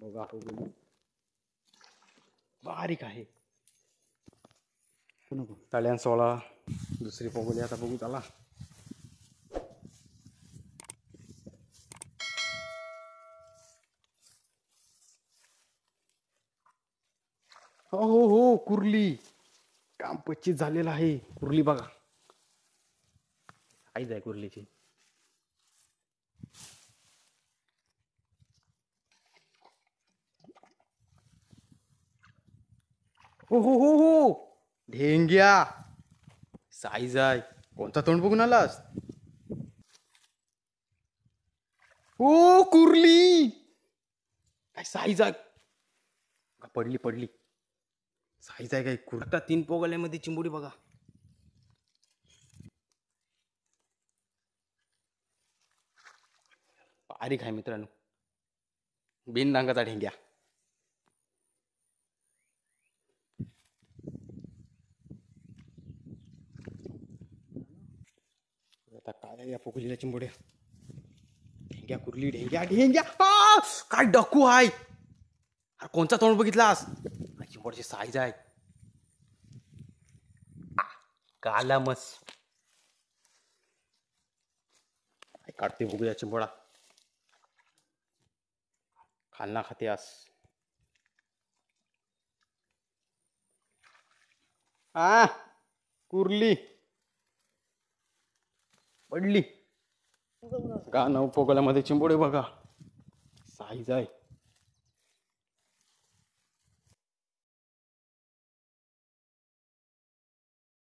बघा पोगोली बारीक आहे. तळ्यान 16 दुसरी पोगोली आता बघू त्याला. हो हो हो कुर्ली काम 25 झालेलं आहे. कुर्ली बघा आई जाय कुर्लीची. हो हो हो हो ढेंग्या साईज आहे. कोणता तोंड बघून आलास? ओ कुर्ली काय साईज आहे. पडली पडली साईज आहे काय. कुर्ता 3 पोगल्यामध्ये चिंबुडी बघा. बारीक आहे मित्रांनो. बिन डांगाचा ढेंग्या. आता काय या पोगलीला चिंबुड्या. ढेंग्या कुर्ली ढेंग्या ढेंग्या काय डकू आहे. अरे कोणचा तोंड बघितलास? चिंबोडची साईज आहे. काला मस काढते बघूया चिंबोडा. खालना खाते आस. कुर्ली पडली का. 9 पोगल्यामध्ये चिंबोडे बघा साईज आहे.